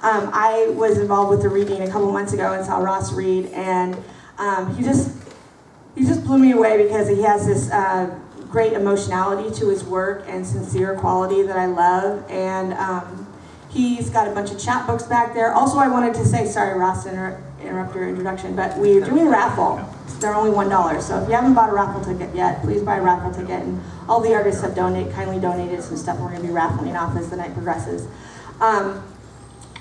I was involved with the reading a couple months ago and saw Ross read, and he just blew me away because he has this great emotionality to his work and sincere quality that I love. And he's got a bunch of chapbooks back there. Also, I wanted to say, sorry, Ross, to interrupt your introduction, but we're doing a raffle. They're only $1. So if you haven't bought a raffle ticket yet, please buy a raffle ticket. And all the artists have kindly donated some stuff we're going to be raffling off as the night progresses.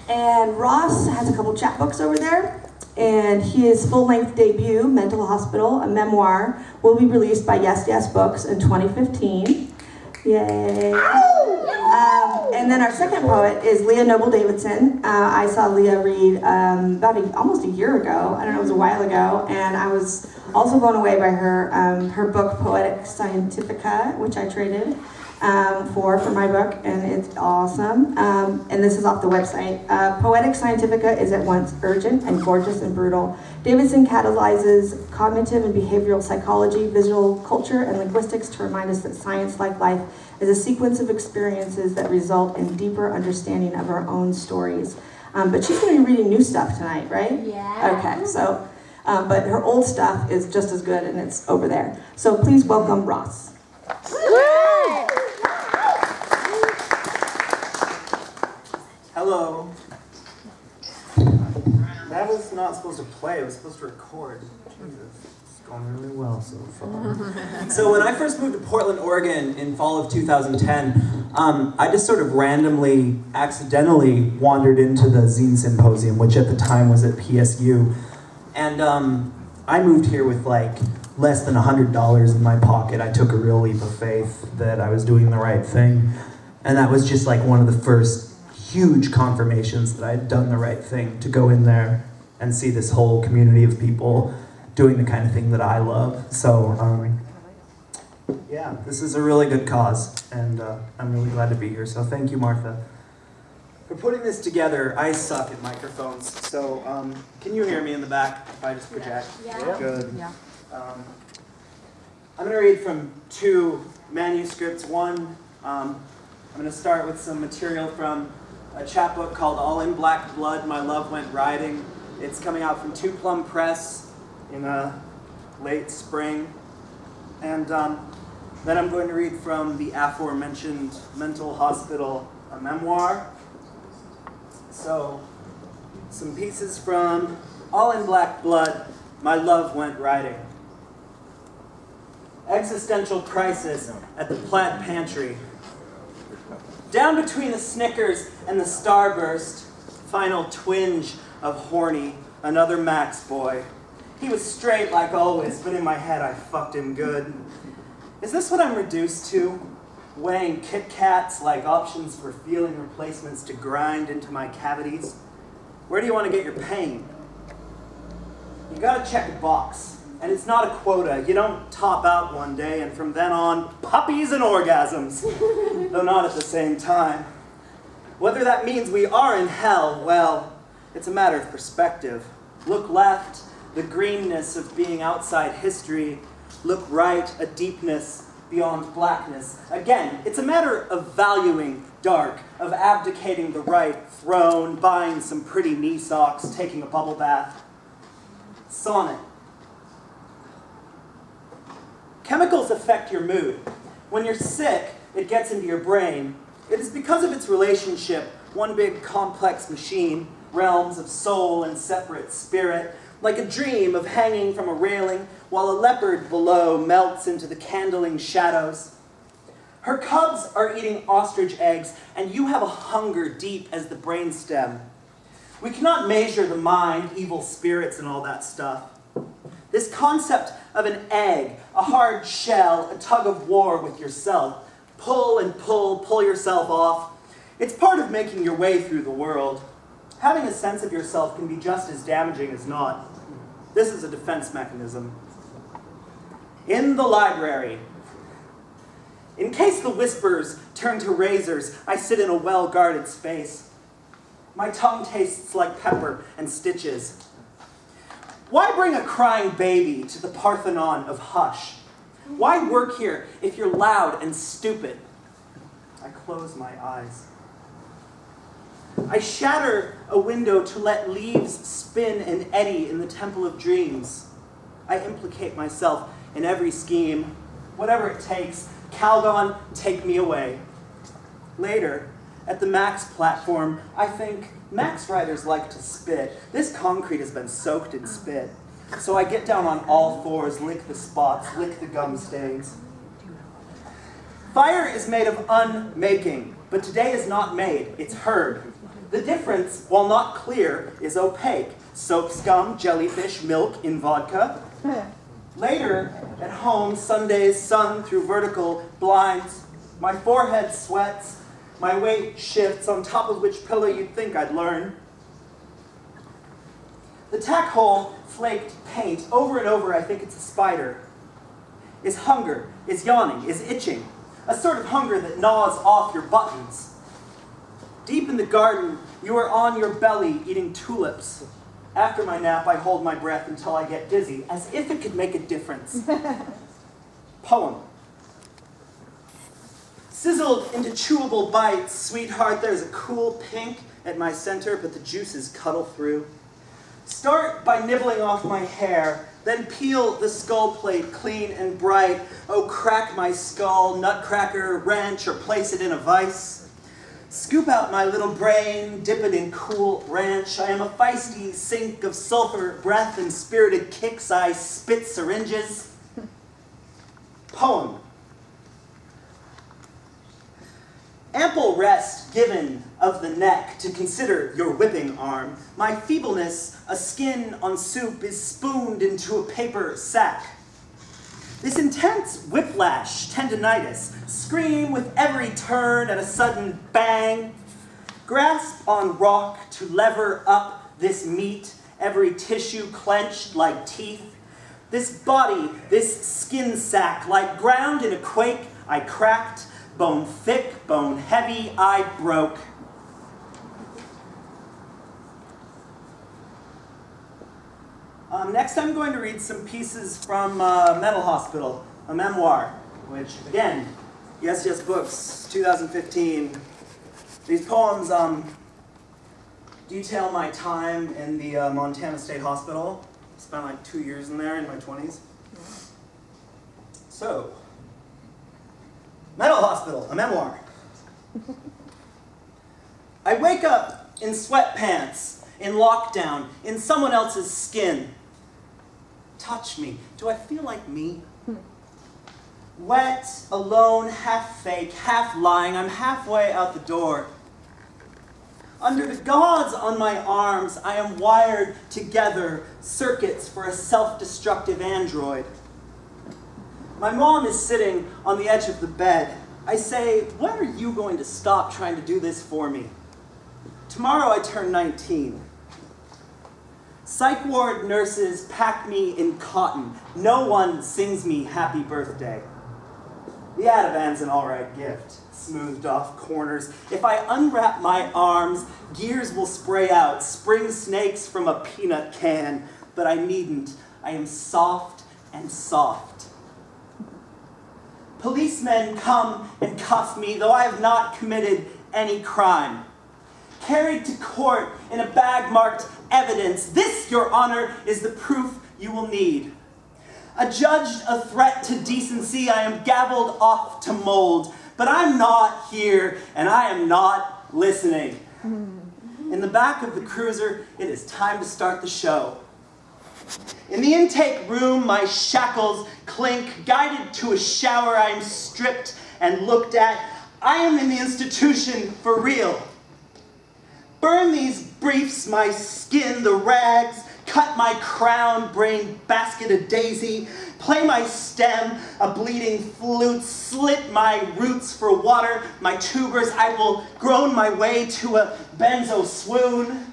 And Ross has a couple chapbooks over there. And his full-length debut, Mental Hospital, a memoir, will be released by Yes Yes Books in 2015. Yay! And then our second poet is Leah Noble Davidson. I saw Leah read about almost a year ago. I don't know, it was a while ago, and I was also blown away by her book Poetic Scientifica, which I traded for my book, and it's awesome. And this is off the website. Poetic Scientifica is at once urgent and gorgeous and brutal. Davidson catalyzes cognitive and behavioral psychology, visual culture, and linguistics to remind us that science, like life, is a sequence of experiences that result in deeper understanding of our own stories. But she's going to be reading new stuff tonight, right? Yeah. Okay, so, but her old stuff is just as good, and it's over there. So please welcome Ross. Hello. That was not supposed to play, it was supposed to record. Jesus, it's going really well so far. So when I first moved to Portland, Oregon in fall of 2010, I just sort of randomly, accidentally wandered into the Zine Symposium, which at the time was at PSU. And I moved here with like less than $100 in my pocket. I took a real leap of faith that I was doing the right thing. And that was just like one of the first huge confirmations that I had done the right thing, to go in there and see this whole community of people doing the kind of thing that I love. So, yeah, this is a really good cause, and I'm really glad to be here. So thank you, Martha, for putting this together. I suck at microphones, so can you hear me in the back if I just project? Yeah. Good. Yeah. I'm going to read from two manuscripts. One, I'm going to start with some material from a chapbook called All in Black Blood, My Love Went Riding. It's coming out from Two Plum Press in late spring. And then I'm going to read from the aforementioned Mental Hospital, a memoir. So, some pieces from All in Black Blood, My Love Went Riding. Existential crisis at the Plaid Pantry. Down between the Snickers and the Starburst, final twinge of horny, another Max boy. He was straight like always, but in my head I fucked him good. Is this what I'm reduced to? Weighing Kit Kats like options for feeling replacements to grind into my cavities? Where do you want to get your pain? You gotta check a box. And it's not a quota. You don't top out one day and from then on, puppies and orgasms. Though not at the same time. Whether that means we are in hell, well, it's a matter of perspective. Look left, the greenness of being outside history. Look right, a deepness beyond blackness. Again, it's a matter of valuing dark, of abdicating the right throne, buying some pretty knee socks, taking a bubble bath. Sonnet. Chemicals affect your mood. When you're sick, it gets into your brain. It is because of its relationship, one big complex machine, realms of soul and separate spirit, like a dream of hanging from a railing while a leopard below melts into the candling shadows. Her cubs are eating ostrich eggs, and you have a hunger deep as the brainstem. We cannot measure the mind, evil spirits, and all that stuff. This concept of an egg, a hard shell, a tug of war with yourself. Pull and pull yourself off. It's part of making your way through the world. Having a sense of yourself can be just as damaging as not. This is a defense mechanism. In the library. In case the whispers turn to razors, I sit in a well-guarded space. My tongue tastes like pepper and stitches. Why bring a crying baby to the Parthenon of hush? Why work here if you're loud and stupid? I close my eyes. I shatter a window to let leaves spin and eddy in the temple of dreams. I implicate myself in every scheme, whatever it takes. Calgon, take me away. Later, at the Max platform, I think Max riders like to spit. This concrete has been soaked in spit. So I get down on all fours, lick the spots, lick the gum stains. Fire is made of unmaking, but today is not made, it's heard. The difference, while not clear, is opaque. Soap scum, jellyfish, milk in vodka. Later, at home, Sundays, sun through vertical blinds. My forehead sweats, my weight shifts, on top of which pillow you'd think I'd learn. The tack hole flaked paint, over and over I think it's a spider. Is hunger, is yawning, is itching. A sort of hunger that gnaws off your buttons. Deep in the garden, you are on your belly eating tulips. After my nap, I hold my breath until I get dizzy, as if it could make a difference. Poem. Sizzled into chewable bites, sweetheart, there's a cool pink at my center, but the juices cuddle through. Start by nibbling off my hair, then peel the skull plate clean and bright. Oh, crack my skull, nutcracker, wrench, or place it in a vise. Scoop out my little brain, dip it in cool ranch. I am a feisty sink of sulfur, breath, and spirited kicks. I spit syringes. Poem. Ample rest given of the neck to consider your whipping arm. My feebleness, a skin on soup, is spooned into a paper sack. This intense whiplash, tendinitis, scream with every turn at a sudden bang. Grasp on rock to lever up this meat, every tissue clenched like teeth. This body, this skin sack, like ground in a quake, I cracked. Bone thick, bone heavy, I broke. Next I'm going to read some pieces from Mental Hospital, a memoir, which, again, Yes Yes Books, 2015. These poems detail my time in the Montana State Hospital. Spent like 2 years in there in my 20s. So, Mental Hospital, a memoir. I wake up in sweatpants, in lockdown, in someone else's skin. Touch me. Do I feel like me? Wet, alone, half fake, half lying. I'm halfway out the door. Under the gauze on my arms, I am wired together, circuits for a self-destructive android. My mom is sitting on the edge of the bed. I say, when are you going to stop trying to do this for me? Tomorrow I turn 19. Psych ward nurses pack me in cotton. No one sings me happy birthday. The Ativan's an all right gift, smoothed off corners. If I unwrap my arms, gears will spray out, spring snakes from a peanut can. But I needn't. I am soft and soft. Policemen come and cuff me, though I have not committed any crime. Carried to court in a bag marked evidence. This, Your Honor, is the proof you will need. Adjudged a threat to decency, I am gavelled off to mold. But I'm not here, and I am not listening. In the back of the cruiser, it is time to start the show. In the intake room, my shackles clink. Guided to a shower, I am stripped and looked at. I am in the institution for real. Burn these briefs, my skin, the rags. Cut my crown, brain basket a daisy. Play my stem, a bleeding flute. Slit my roots for water, my tubers. I will groan my way to a benzo swoon.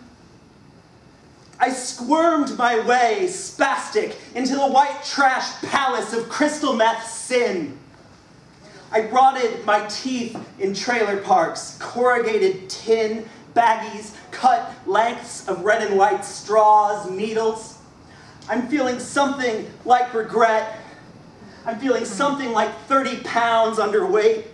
I squirmed my way, spastic, into the white trash palace of crystal meth sin. I rotted my teeth in trailer parks, corrugated tin, baggies, cut lengths of red and white straws, needles. I'm feeling something like regret. I'm feeling something like 30 pounds underweight.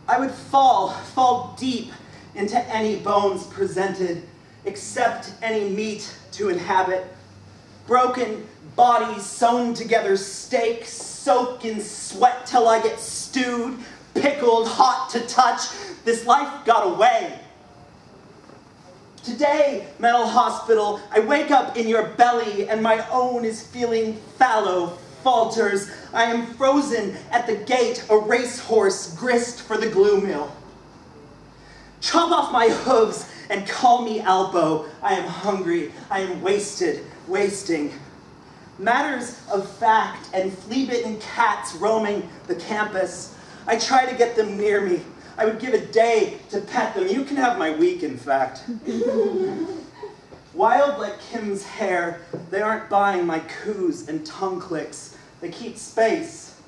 I would fall deep into any bones presented, except any meat to inhabit. Broken bodies sewn together, steaks soak in sweat till I get stewed, pickled, hot to touch. This life got away. Today, mental hospital, I wake up in your belly and my own is feeling fallow, falters. I am frozen at the gate, a racehorse grist for the glue mill. Chop off my hooves and call me Alpo. I am hungry, I am wasted, wasting. Matters of fact and flea-bitten cats roaming the campus. I try to get them near me. I would give a day to pet them. You can have my week, in fact. Wild like Kim's hair, they aren't buying my coos and tongue clicks. They keep space.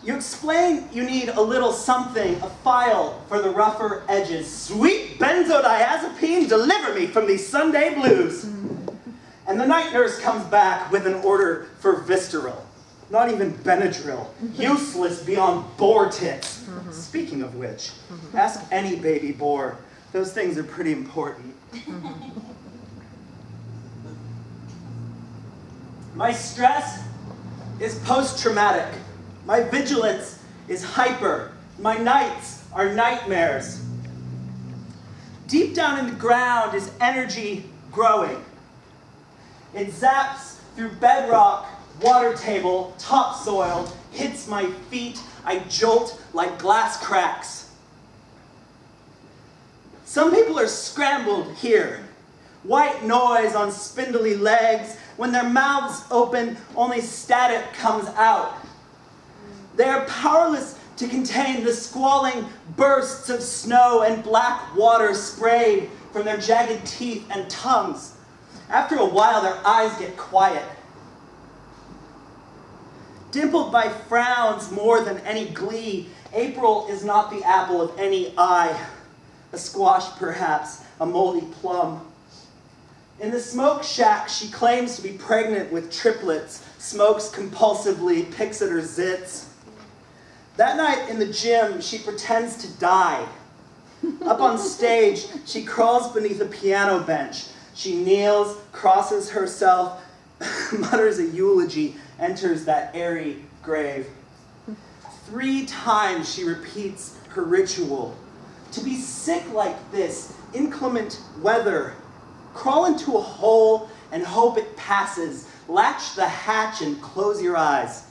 You explain you need a little something, a file for the rougher edges. Sweet benzodiazepine, deliver me from these Sunday blues. And the night nurse comes back with an order for Visceral. Not even Benadryl. Useless beyond boar tits. Speaking of which, ask any baby boar. Those things are pretty important. My stress is post-traumatic. My vigilance is hyper. My nights are nightmares. Deep down in the ground is energy growing. It zaps through bedrock, water table, topsoil, hits my feet. I jolt like glass cracks. Some people are scrambled here. White noise on spindly legs. When their mouths open, only static comes out. They are powerless to contain the squalling bursts of snow and black water sprayed from their jagged teeth and tongues. After a while, their eyes get quiet. Dimpled by frowns more than any glee, April is not the apple of any eye. A squash, perhaps, a moldy plum. In the smoke shack, she claims to be pregnant with triplets, smokes compulsively, picks at her zits. That night in the gym, she pretends to die. Up on stage, she crawls beneath a piano bench. She kneels, crosses herself, mutters a eulogy, enters that airy grave. 3 times she repeats her ritual. To be sick like this, inclement weather, crawl into a hole and hope it passes. Latch the hatch and close your eyes.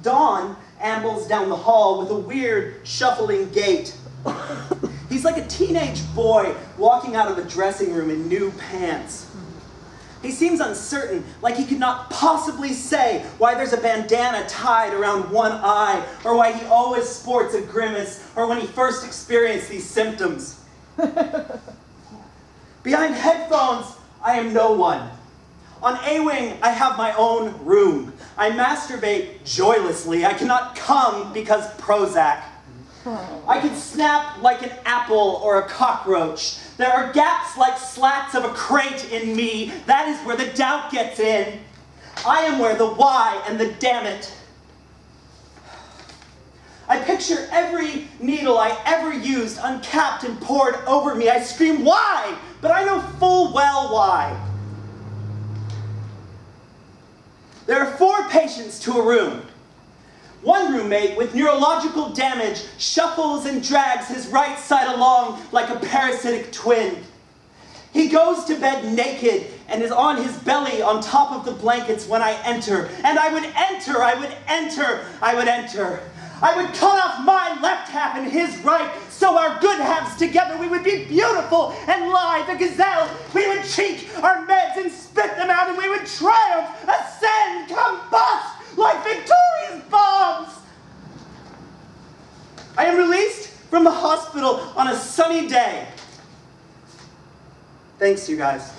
Dawn ambles down the hall with a weird, shuffling gait. He's like a teenage boy walking out of a dressing room in new pants. He seems uncertain, like he could not possibly say why there's a bandana tied around one eye, or why he always sports a grimace, or when he first experienced these symptoms. Behind headphones, I am no one. On A-Wing, I have my own room. I masturbate joylessly. I cannot come because Prozac. I can snap like an apple or a cockroach. There are gaps like slats of a crate in me. That is where the doubt gets in. I am where the why and the damn it. I picture every needle I ever used uncapped and poured over me. I scream, why? But I know full well why. There are 4 patients to a room. One roommate with neurological damage shuffles and drags his right side along like a parasitic twin. He goes to bed naked and is on his belly on top of the blankets when I enter. And I would enter, I would enter, I would enter. I would cut off my left half and his right, so our good halves together we would be beautiful and lithe, a gazelle. We would cheek our meds and spit them out, and we would triumph, ascend, combust like victorious bombs. I am released from the hospital on a sunny day. Thanks, you guys.